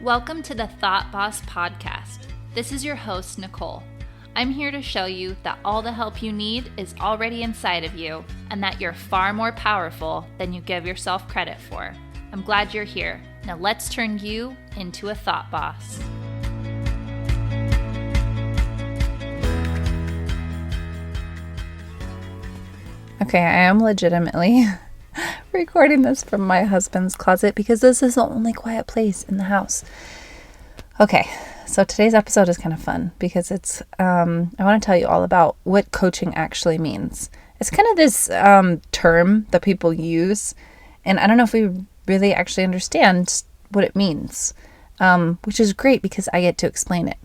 Welcome to the Thought Boss Podcast. This is your host, Nicole. I'm here to show you that all the help you need is already inside of you and that you're far more powerful than you give yourself credit for. I'm glad you're here. Now let's turn you into a thought boss. Okay, I am legitimately recording this from my husband's closet because this is the only quiet place in the house. Okay, so today's episode is kind of fun because it's, I want to tell you all about what coaching actually means. It's kind of this term that people use, and I don't know if we really actually understand what it means, which is great because I get to explain it.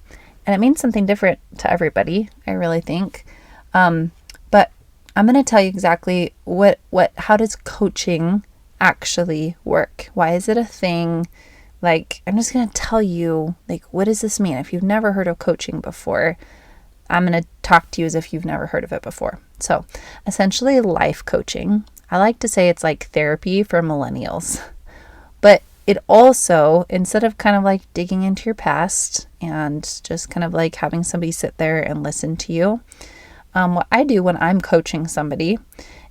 And it means something different to everybody, I really think. But I'm going to tell you exactly how does coaching actually work? Why is it a thing? Like, I'm just going to tell you, like, what does this mean? If you've never heard of coaching before, I'm going to talk to you as if you've never heard of it before. So, essentially, life coaching. I like to say it's like therapy for millennials. But it also, instead of kind of like digging into your past and just kind of like having somebody sit there and listen to you, what I do when I'm coaching somebody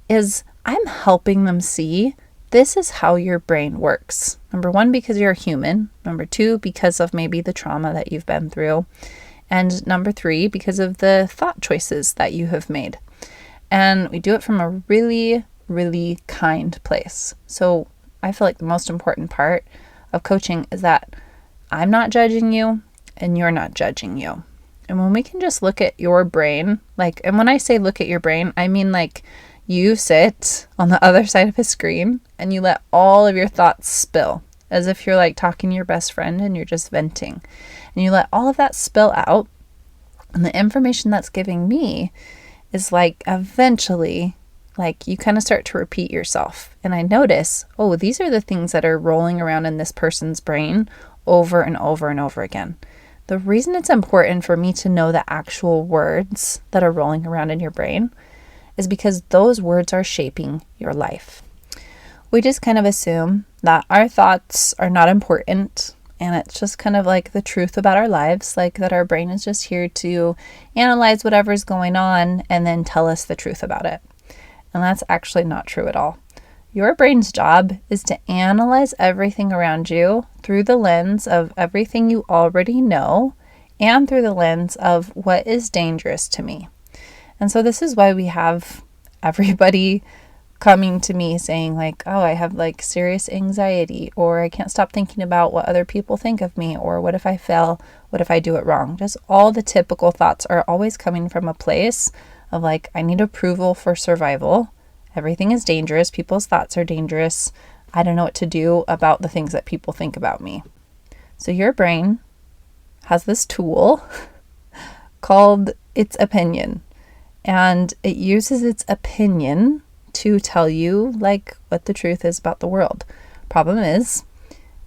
is I'm helping them see this is how your brain works. Number one, because you're a human. Number two, because of maybe the trauma that you've been through. And number three, because of the thought choices that you have made. And we do it from a really, really kind place. So I feel like the most important part of coaching is that I'm not judging you and you're not judging you. And when we can just look at your brain, and when I say look at your brain, I mean like you sit on the other side of a screen and you let all of your thoughts spill as if you're like talking to your best friend and you're just venting. And you let all of that spill out. And the information that's giving me is like eventually like you kind of start to repeat yourself. And I notice, oh, these are the things that are rolling around in this person's brain over and over and over again. The reason it's important for me to know the actual words that are rolling around in your brain is because those words are shaping your life. We just kind of assume that our thoughts are not important and it's just kind of like the truth about our lives, like that our brain is just here to analyze whatever's going on and then tell us the truth about it. And that's actually not true at all. Your brain's job is to analyze everything around you through the lens of everything you already know and through the lens of what is dangerous to me. And so this is why we have everybody coming to me saying like, oh, I have like serious anxiety, or I can't stop thinking about what other people think of me, or what if I fail? What if I do it wrong? Just all the typical thoughts are always coming from a place of like, I need approval for survival. Everything is dangerous. People's thoughts are dangerous. I don't know what to do about the things that people think about me. So your brain has this tool called its opinion. And it uses its opinion to tell you like what the truth is about the world. Problem is,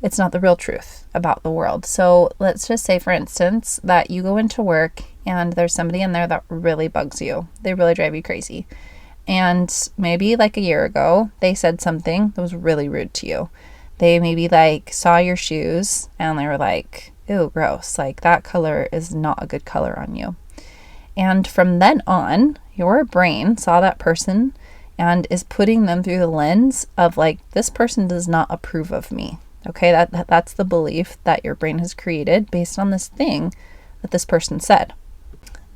it's not the real truth about the world. So let's just say, for instance, that you go into work and there's somebody in there that really bugs you. They really drive you crazy. And maybe like a year ago, they said something that was really rude to you. They maybe like saw your shoes and they were like, ew, gross. Like that color is not a good color on you. And from then on, your brain saw that person and is putting them through the lens of like, this person does not approve of me. Okay, that's the belief that your brain has created based on this thing that this person said.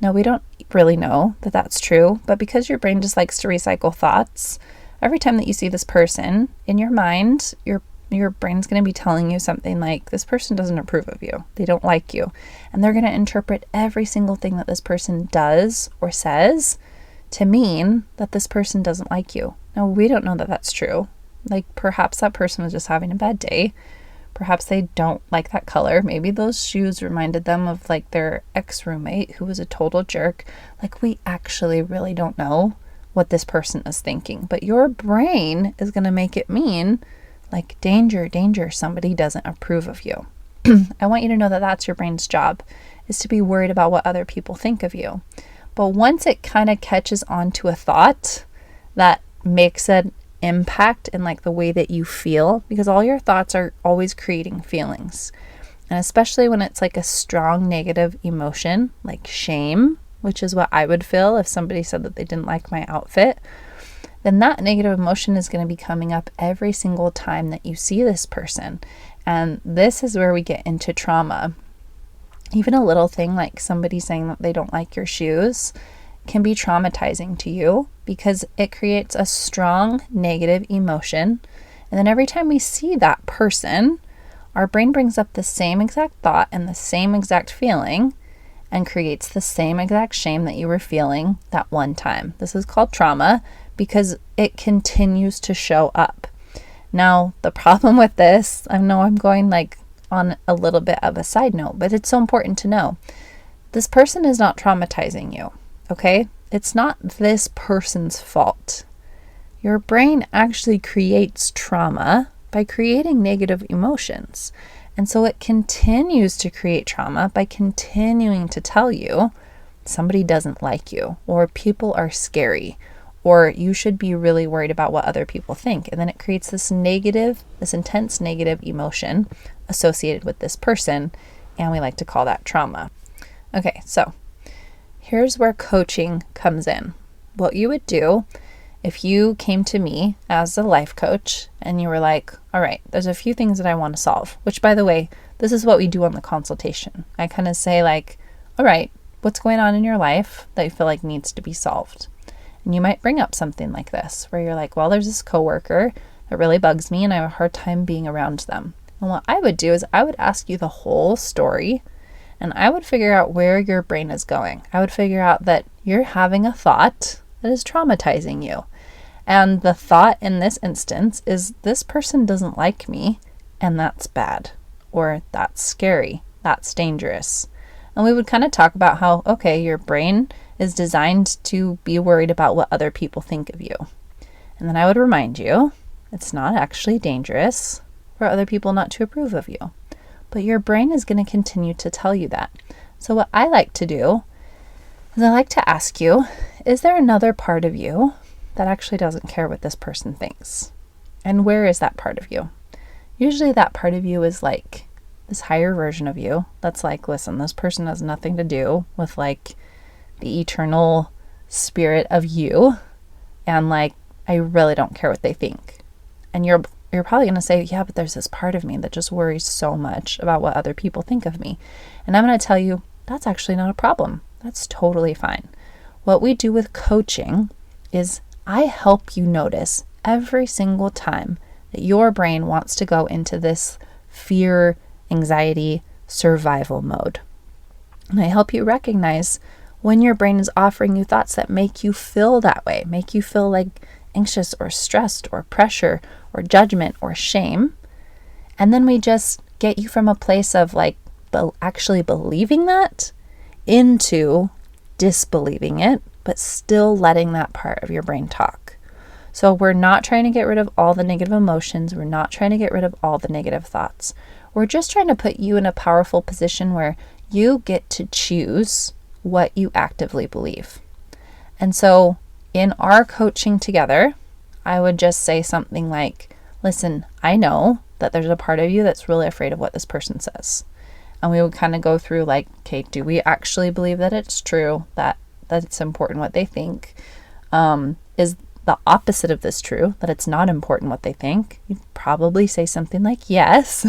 Now, we don't really know that that's true, but because your brain just likes to recycle thoughts, every time that you see this person in your mind, your brain's going to be telling you something like, this person doesn't approve of you. They don't like you. And they're going to interpret every single thing that this person does or says to mean that this person doesn't like you. Now, we don't know that that's true. Like, perhaps that person was just having a bad day. Perhaps they don't like that color. Maybe those shoes reminded them of like their ex-roommate who was a total jerk. Like, we actually really don't know what this person is thinking. But your brain is going to make it mean like, danger, danger, somebody doesn't approve of you. I want you to know that that's your brain's job, is to be worried about what other people think of you. But once it kind of catches on to a thought that makes an impact in like the way that you feel, because all your thoughts are always creating feelings. And especially when it's like a strong negative emotion, like shame, which is what I would feel if somebody said that they didn't like my outfit, then that negative emotion is going to be coming up every single time that you see this person. And this is where we get into trauma. Even a little thing like somebody saying that they don't like your shoes can be traumatizing to you because it creates a strong negative emotion. And then every time we see that person, our brain brings up the same exact thought and the same exact feeling and creates the same exact shame that you were feeling that one time. This is called trauma because it continues to show up. Now, the problem with this, I know I'm going like on a little bit of a side note, but it's so important to know. This person is not traumatizing you, okay? It's not this person's fault. Your brain actually creates trauma by creating negative emotions. And so it continues to create trauma by continuing to tell you somebody doesn't like you, or people are scary, or you should be really worried about what other people think. And then it creates this intense negative emotion associated with this person, and we like to call that trauma. Okay, so here's where coaching comes in. What you would do if you came to me as a life coach and you were like, all right, there's a few things that I want to solve, which by the way, this is what we do on the consultation. I kind of say like, all right, what's going on in your life that you feel like needs to be solved? And you might bring up something like this where you're like, well, there's this coworker that really bugs me and I have a hard time being around them. And what I would do is I would ask you the whole story and I would figure out where your brain is going. I would figure out that you're having a thought that is traumatizing you. And the thought in this instance is this person doesn't like me and that's bad, or that's scary, that's dangerous. And we would kind of talk about how, okay, your brain is designed to be worried about what other people think of you. And then I would remind you, it's not actually dangerous for other people not to approve of you. But your brain is going to continue to tell you that. So what I like to do is I like to ask you, is there another part of you that actually doesn't care what this person thinks? And where is that part of you? Usually that part of you is like this higher version of you that's like, listen, this person has nothing to do with like the eternal spirit of you. And like, I really don't care what they think. And you're probably going to say, yeah, but there's this part of me that just worries so much about what other people think of me. And I'm going to tell you, that's actually not a problem. That's totally fine. What we do with coaching is I help you notice every single time that your brain wants to go into this fear, anxiety, survival mode. And I help you recognize when your brain is offering you thoughts that make you feel that way, make you feel like anxious or stressed or pressure or judgment or shame. And then we just get you from a place of like actually believing that into disbelieving it, but still letting that part of your brain talk. So we're not trying to get rid of all the negative emotions. We're not trying to get rid of all the negative thoughts. We're just trying to put you in a powerful position where you get to choose what you actively believe. And so in our coaching together, I would just say something like, listen, I know that there's a part of you that's really afraid of what this person says. And we would kind of go through like, okay, do we actually believe that it's true, that it's important what they think? Is the opposite of this true, that it's not important what they think? You'd probably say something like, yes.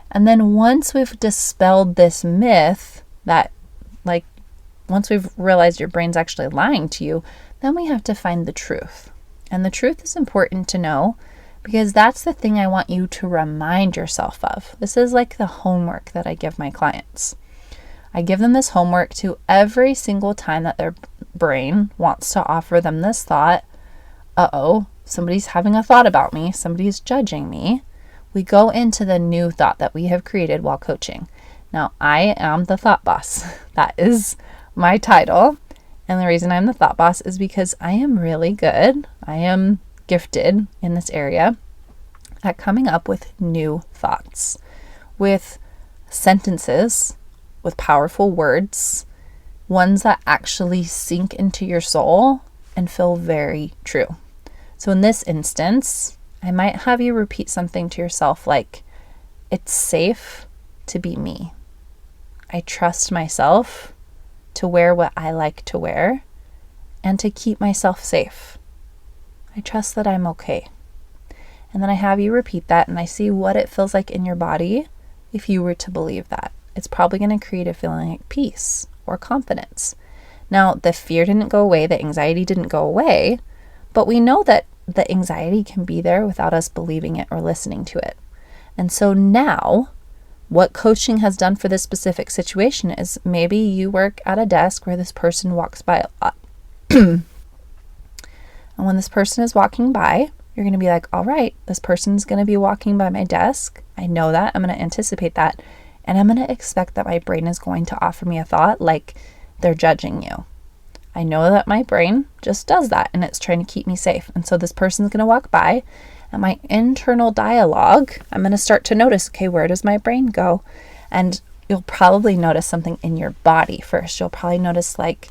And then once we've dispelled this myth that like, once we've realized your brain's actually lying to you, then we have to find the truth. And the truth is important to know because that's the thing I want you to remind yourself of. This is like the homework that I give my clients. I give them this homework to every single time that their brain wants to offer them this thought, somebody's having a thought about me, somebody's judging me. We go into the new thought that we have created while coaching. Now, I am the thought boss. That is my title. And the reason I'm the thought boss is because I am really good. I am gifted in this area at coming up with new thoughts, with sentences, with powerful words, ones that actually sink into your soul and feel very true. So in this instance, I might have you repeat something to yourself like, it's safe to be me. I trust myself to wear what I like to wear and to keep myself safe. I trust that I'm okay. And then I have you repeat that, and I see what it feels like in your body if you were to believe that. It's probably going to create a feeling like peace or confidence. Now, the fear didn't go away, the anxiety didn't go away, but we know that the anxiety can be there without us believing it or listening to it. And so now, what coaching has done for this specific situation is maybe you work at a desk where this person walks by a lot. And when this person is walking by, you're going to be like, all right, this person's going to be walking by my desk. I know that. I'm going to anticipate that. And I'm going to expect that my brain is going to offer me a thought like they're judging you. I know that my brain just does that, and it's trying to keep me safe. And so this person's going to walk by, and my internal dialogue, I'm going to start to notice, okay, where does my brain go? And you'll probably notice something in your body first. You'll probably notice like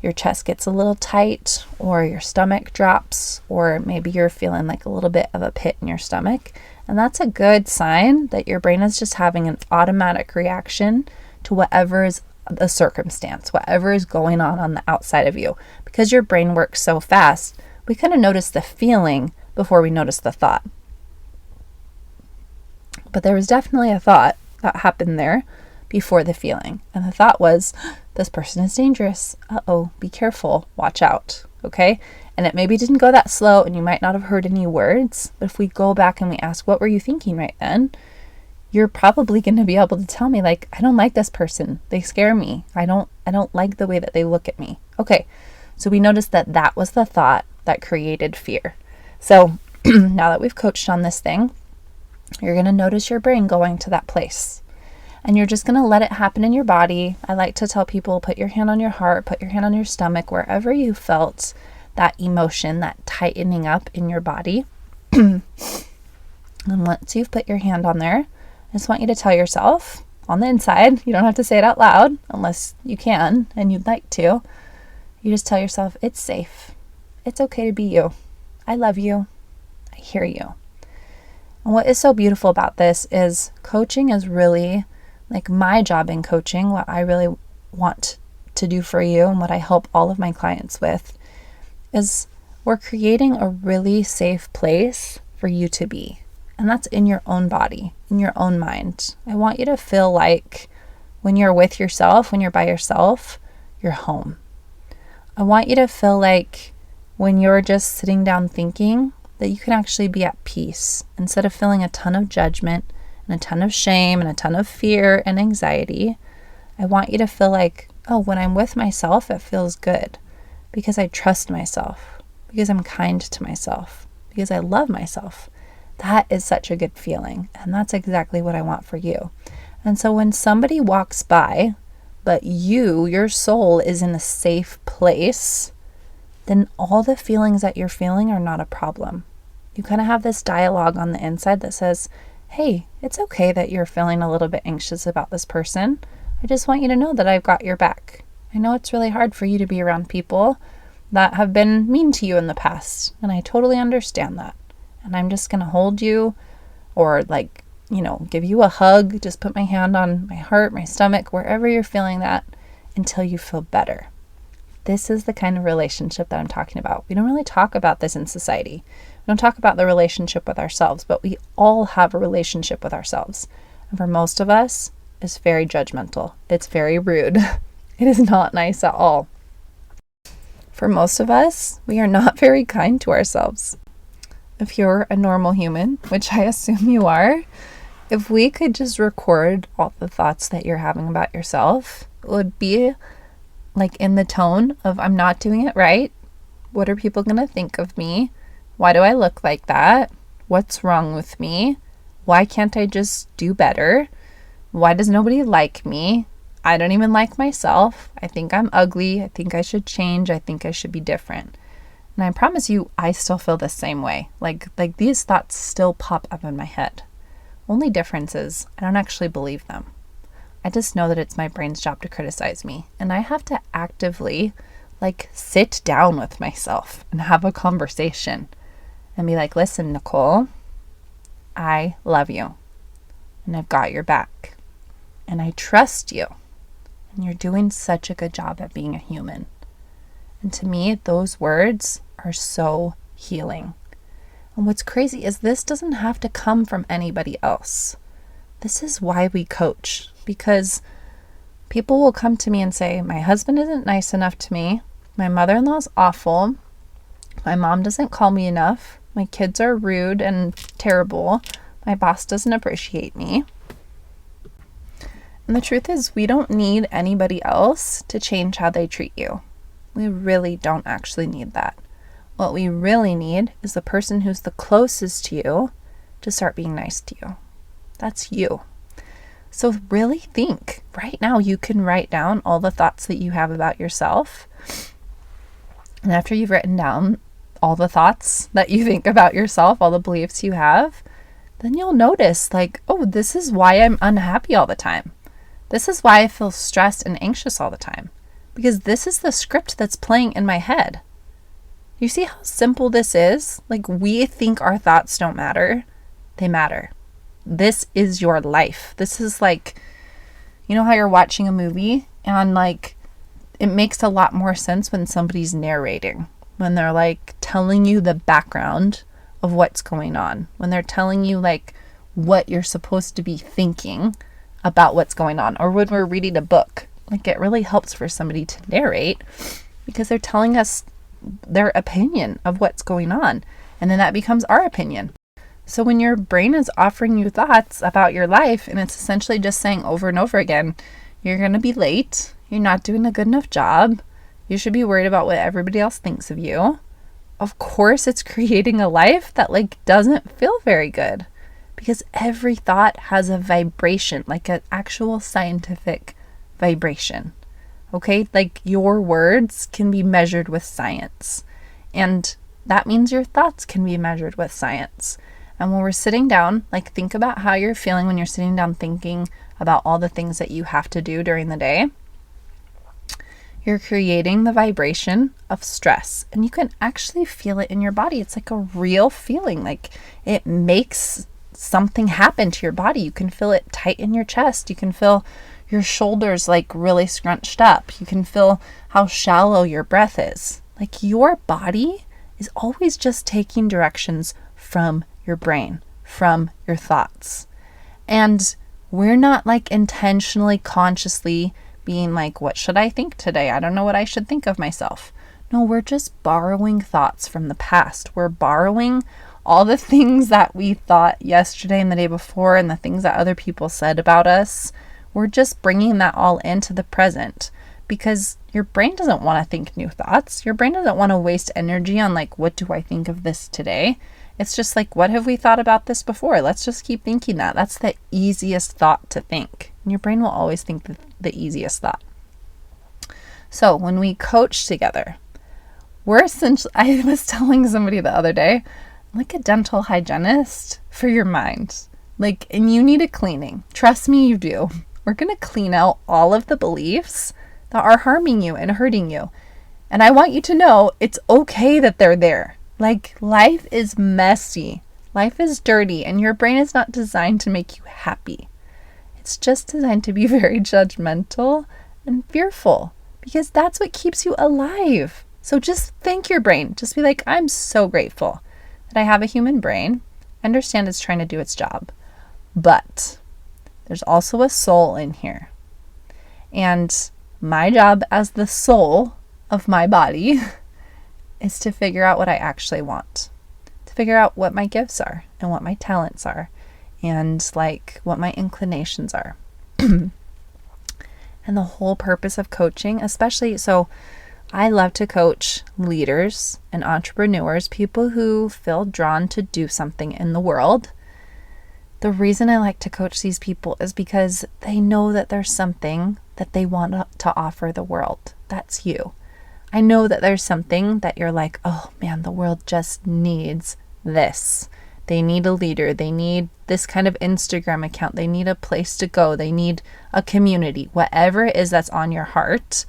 your chest gets a little tight, or your stomach drops, or maybe you're feeling like a little bit of a pit in your stomach. And that's a good sign that your brain is just having an automatic reaction to whatever is the circumstance, whatever is going on the outside of you. Because your brain works so fast, we kind of notice the feeling before we notice the thought. But there was definitely a thought that happened there before the feeling. And the thought was, this person is dangerous. Uh-oh, be careful, watch out, okay? And it maybe didn't go that slow, and you might not have heard any words. But if we go back and we ask, what were you thinking right then? You're probably going to be able to tell me, like, I don't like this person. They scare me. I don't like the way that they look at me. Okay, so we noticed that that was the thought that created fear. So now that we've coached on this thing, you're going to notice your brain going to that place. And you're just going to let it happen in your body. I like to tell people, put your hand on your heart, put your hand on your stomach, wherever you felt that emotion, that tightening up in your body. And once you've put your hand on there, I just want you to tell yourself on the inside, you don't have to say it out loud unless you can and you'd like to. You just tell yourself, it's safe. It's okay to be you. I love you. I hear you. And what is so beautiful about this is coaching is really like my job in coaching, what I really want to do for you and what I help all of my clients with is we're creating a really safe place for you to be. And that's in your own body, in your own mind. I want you to feel like when you're with yourself, when you're by yourself, you're home. I want you to feel like when you're just sitting down thinking that you can actually be at peace instead of feeling a ton of judgment and a ton of shame and a ton of fear and anxiety. I want you to feel like, oh, when I'm with myself, it feels good because I trust myself, because I'm kind to myself, because I love myself. That is such a good feeling. And that's exactly what I want for you. And so when somebody walks by, but your soul is in a safe place, then all the feelings that you're feeling are not a problem. You kind of have this dialogue on the inside that says, hey, it's okay that you're feeling a little bit anxious about this person. I just want you to know that I've got your back. I know it's really hard for you to be around people that have been mean to you in the past. And I totally understand that. And I'm just going to hold you or give you a hug. Just put my hand on my heart, my stomach, wherever you're feeling that until you feel better. This is the kind of relationship that I'm talking about. We don't really talk about this in society. We don't talk about the relationship with ourselves, but we all have a relationship with ourselves. And for most of us, it's very judgmental. It's very rude. It is not nice at all. For most of us, we are not very kind to ourselves. If you're a normal human, which I assume you are, if we could just record all the thoughts that you're having about yourself, it would be like in the tone of, I'm not doing it right. What are people going to think of me? Why do I look like that? What's wrong with me? Why can't I just do better? Why does nobody like me? I don't even like myself. I think I'm ugly. I think I should change. I think I should be different. And I promise you, I still feel the same way. Like these thoughts still pop up in my head. Only difference is I don't actually believe them. I just know that it's my brain's job to criticize me. And I have to actively sit down with myself and have a conversation and be like, listen, Nicole, I love you and I've got your back. and I trust you. And you're doing such a good job at being a human. And to me, those words are so healing. And what's crazy is this doesn't have to come from anybody else. This is why we coach, because people will come to me and say, my husband isn't nice enough to me. My mother-in-law is awful. My mom doesn't call me enough. My kids are rude and terrible. My boss doesn't appreciate me. And the truth is, we don't need anybody else to change how they treat you. We really don't actually need that. What we really need is the person who's the closest to you to start being nice to you. That's you. So really think. Right now, you can write down all the thoughts that you have about yourself. And after you've written down all the thoughts that you think about yourself, all the beliefs you have, then you'll notice like, oh, this is why I'm unhappy all the time. This is why I feel stressed and anxious all the time. Because this is the script that's playing in my head. You see how simple this is? Like, we think our thoughts don't matter. They matter. This is your life. This is like, you know how you're watching a movie and like, it makes a lot more sense when somebody's narrating, when they're like telling you the background of what's going on, when they're telling you like what you're supposed to be thinking about what's going on, or when we're reading a book. Like, it really helps for somebody to narrate because they're telling us their opinion of what's going on, and then that becomes our opinion. So when your brain is offering you thoughts about your life and it's essentially just saying over and over again, you're going to be late, you're not doing a good enough job, you should be worried about what everybody else thinks of you, of course it's creating a life that like doesn't feel very good, because every thought has a vibration, like an actual scientific vibration. Okay, like your words can be measured with science, and that means your thoughts can be measured with science. And when we're sitting down, like, think about how you're feeling when you're sitting down thinking about all the things that you have to do during the day. You're creating the vibration of stress, and you can actually feel it in your body. It's like a real feeling, like it makes something happen to your body. You can feel it tight in your chest. You can feel your shoulders like really scrunched up. You can feel how shallow your breath is. Like, your body is always just taking directions from your brain, from your thoughts. And we're not like intentionally, consciously being like, what should I think today? I don't know what I should think of myself. No, we're just borrowing thoughts from the past. We're borrowing all the things that we thought yesterday and the day before and the things that other people said about us. We're just bringing that all into the present, because your brain doesn't want to think new thoughts. Your brain doesn't want to waste energy on like, what do I think of this today? It's just like, what have we thought about this before? Let's just keep thinking that. That's the easiest thought to think. And your brain will always think the easiest thought. So when we coach together, we're essentially, I was telling somebody the other day, I'm like a dental hygienist for your mind. Like, and you need a cleaning. Trust me, you do. We're going to clean out all of the beliefs that are harming you and hurting you. And I want you to know it's okay that they're there. Like, life is messy. Life is dirty, and your brain is not designed to make you happy. It's just designed to be very judgmental and fearful, because that's what keeps you alive. So just thank your brain. Just be like, I'm so grateful that I have a human brain. I understand it's trying to do its job, but there's also a soul in here. And my job as the soul of my body is to figure out what I actually want, to figure out what my gifts are and what my talents are and like what my inclinations are. And the whole purpose of coaching, especially, so I love to coach leaders and entrepreneurs, people who feel drawn to do something in the world. The reason I like to coach these people is because they know that there's something that they want to offer the world. That's you. I know that there's something that you're like, oh man, the world just needs this. They need a leader. They need this kind of Instagram account. They need a place to go. They need a community. Whatever it is that's on your heart.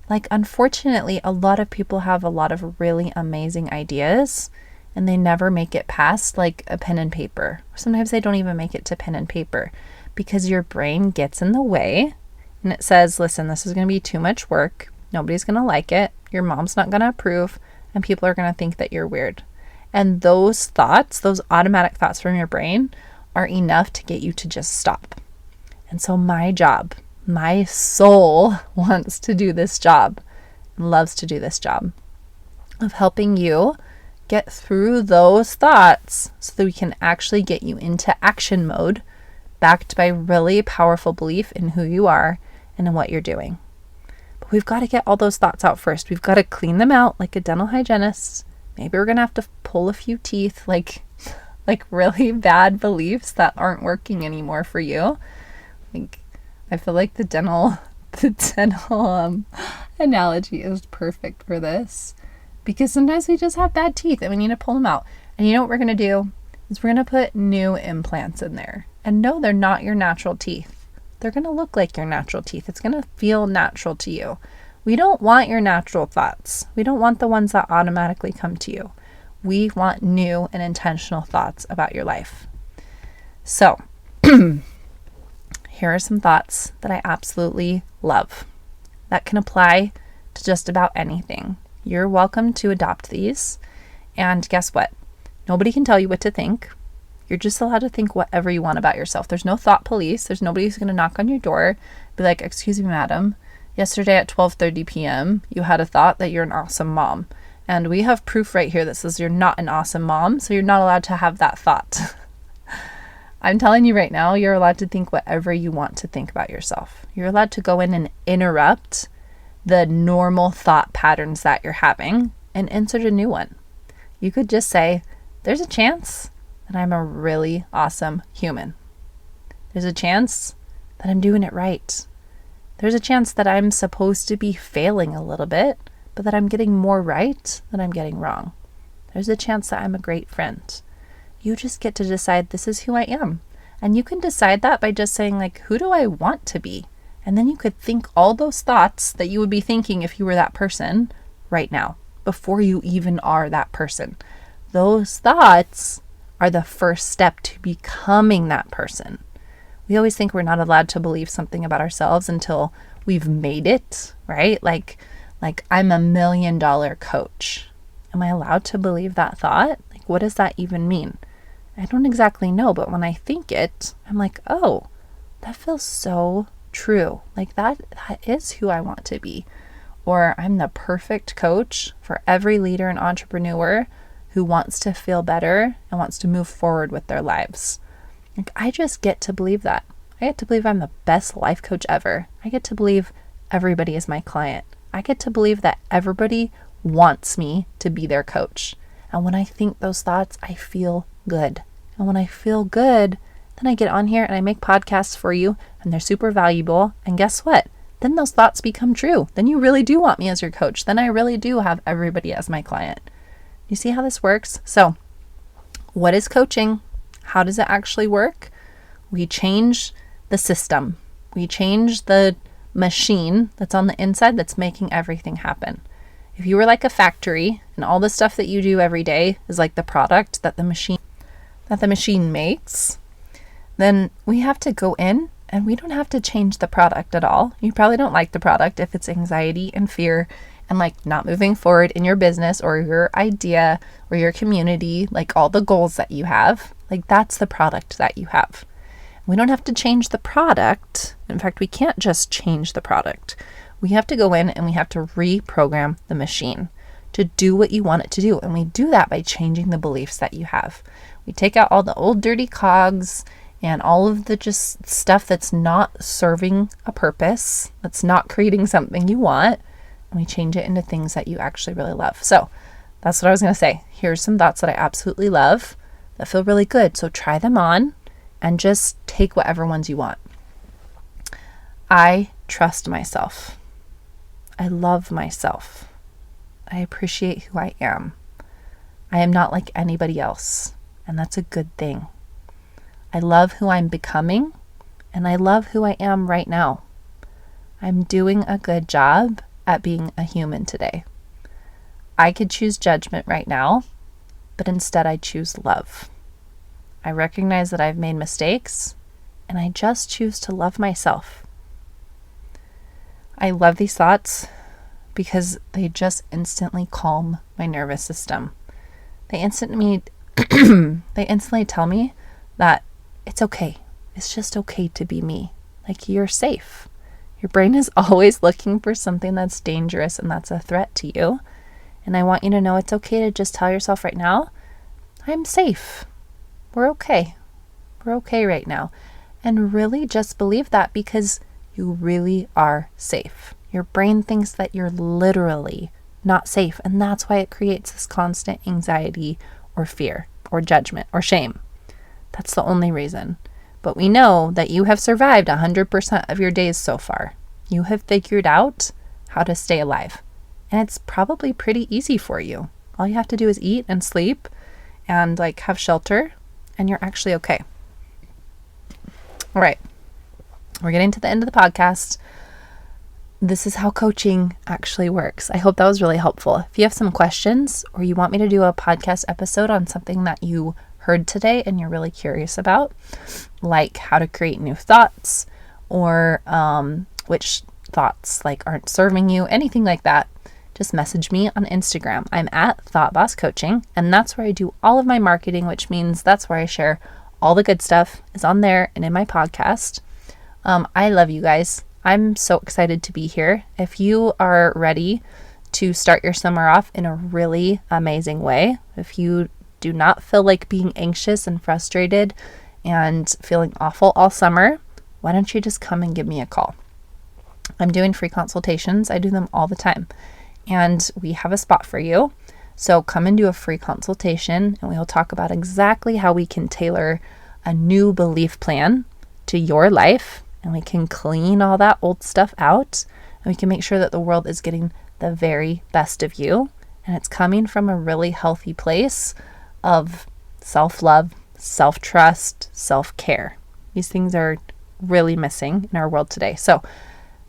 Like, unfortunately, a lot of people have a lot of really amazing ideas and they never make it past like a pen and paper. Sometimes they don't even make it to pen and paper because your brain gets in the way and it says, listen, this is going to be too much work. Nobody's going to like it. Your mom's not going to approve, and people are going to think that you're weird. And those thoughts, those automatic thoughts from your brain, are enough to get you to just stop. And so my job, my soul wants to do this job, loves to do this job of helping you get through those thoughts so that we can actually get you into action mode, backed by really powerful belief in who you are and in what you're doing. But we've got to get all those thoughts out first. We've got to clean them out like a dental hygienist. Maybe we're going to have to pull a few teeth, like really bad beliefs that aren't working anymore for you. Like, I feel like the dental analogy is perfect for this, because sometimes we just have bad teeth and we need to pull them out. And you know what we're going to do is we're going to put new implants in there. And no, they're not your natural teeth. They're going to look like your natural teeth. It's going to feel natural to you. We don't want your natural thoughts. We don't want the ones that automatically come to you. We want new and intentional thoughts about your life. So, here are some thoughts that I absolutely love that can apply to just about anything. You're welcome to adopt these. And guess what? Nobody can tell you what to think. You're just allowed to think whatever you want about yourself. There's no thought police. There's nobody who's going to knock on your door, be like, excuse me, madam, yesterday at 12:30 p.m., you had a thought that you're an awesome mom. And we have proof right here that says you're not an awesome mom, so you're not allowed to have that thought. I'm telling you right now, you're allowed to think whatever you want to think about yourself. You're allowed to go in and interrupt the normal thought patterns that you're having and insert a new one. You could just say, there's a chance that I'm a really awesome human. There's a chance that I'm doing it right. There's a chance that I'm supposed to be failing a little bit, but that I'm getting more right than I'm getting wrong. There's a chance that I'm a great friend. You just get to decide this is who I am. And you can decide that by just saying, like, who do I want to be? And then you could think all those thoughts that you would be thinking if you were that person right now, before you even are that person. Those thoughts are the first step to becoming that person. We always think we're not allowed to believe something about ourselves until we've made it, right? Like I'm $1 million coach. Am I allowed to believe that thought? Like, what does that even mean? I don't exactly know, but when I think it, I'm like, oh, that feels so true. Like that is who I want to be. Or I'm the perfect coach for every leader and entrepreneur who wants to feel better and wants to move forward with their lives. Like, I just get to believe that. I get to believe I'm the best life coach ever. I get to believe everybody is my client. I get to believe that everybody wants me to be their coach. And when I think those thoughts, I feel good. And when I feel good, then I get on here and I make podcasts for you, and they're super valuable. And guess what? Then those thoughts become true. Then you really do want me as your coach. Then I really do have everybody as my client. You see how this works? So, what is coaching? How does it actually work? We change the system. We change the machine that's on the inside that's making everything happen. If you were like a factory and all the stuff that you do every day is like the product that the machine makes, then we have to go in and we don't have to change the product at all. You probably don't like the product if it's anxiety and fear and like not moving forward in your business or your idea or your community, like all the goals that you have. Like, that's the product that you have. We don't have to change the product. In fact, we can't just change the product. We have to go in and we have to reprogram the machine to do what you want it to do. And we do that by changing the beliefs that you have. We take out all the old dirty cogs and all of the just stuff that's not serving a purpose, that's not creating something you want, and we change it into things that you actually really love. So that's what I was going to say. Here's some thoughts that I absolutely love that feel really good. So try them on and just take whatever ones you want. I trust myself. I love myself. I appreciate who I am. I am not like anybody else, and that's a good thing. I love who I'm becoming, and I love who I am right now. I'm doing a good job at being a human today. I could choose judgment right now, but instead I choose love. I recognize that I've made mistakes, and I just choose to love myself. I love these thoughts because they just instantly calm my nervous system. They instantly tell me that it's okay. It's just okay to be me. Like, you're safe. Your brain is always looking for something that's dangerous and that's a threat to you. And I want you to know it's okay to just tell yourself right now, I'm safe. We're okay. We're okay right now. And really just believe that, because you really are safe. Your brain thinks that you're literally not safe. And that's why it creates this constant anxiety or fear or judgment or shame. That's the only reason. But we know that you have survived 100% of your days so far. You have figured out how to stay alive. And it's probably pretty easy for you. All you have to do is eat and sleep and have shelter, and you're actually okay. All right. We're getting to the end of the podcast. This is how coaching actually works. I hope that was really helpful. If you have some questions or you want me to do a podcast episode on something that you heard today and you're really curious about, like how to create new thoughts, or which thoughts aren't serving you, anything like that, just message me on Instagram. I'm at ThoughtBossCoaching, and that's where I do all of my marketing, which means that's where I share all the good stuff is on there and in my podcast. I love you guys. I'm so excited to be here. If you are ready to start your summer off in a really amazing way, if you do not feel like being anxious and frustrated and feeling awful all summer, why don't you just come and give me a call? I'm doing free consultations. I do them all the time. And we have a spot for you. So come and do a free consultation, and we'll talk about exactly how we can tailor a new belief plan to your life, and we can clean all that old stuff out, and we can make sure that the world is getting the very best of you, and it's coming from a really healthy place of self-love, self-trust, self-care. These things are really missing in our world today. So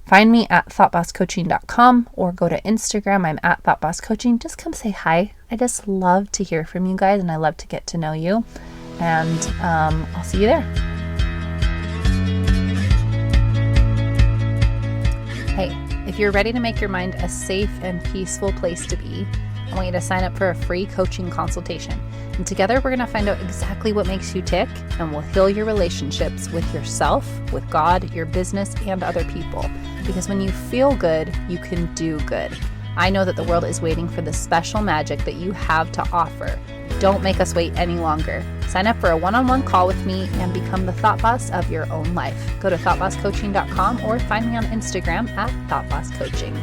find me at thoughtbosscoaching.com or go to Instagram. I'm at thoughtbosscoaching. Just come say hi. I just love to hear from you guys, and I love to get to know you. And I'll see you there. Hey, if you're ready to make your mind a safe and peaceful place to be, I want you to sign up for a free coaching consultation. And together we're going to find out exactly what makes you tick, and we'll heal your relationships with yourself, with God, your business, and other people. Because when you feel good, you can do good. I know that the world is waiting for the special magic that you have to offer. Don't make us wait any longer. Sign up for a one-on-one call with me and become the thought boss of your own life. Go to thoughtbosscoaching.com or find me on Instagram at thoughtbosscoaching.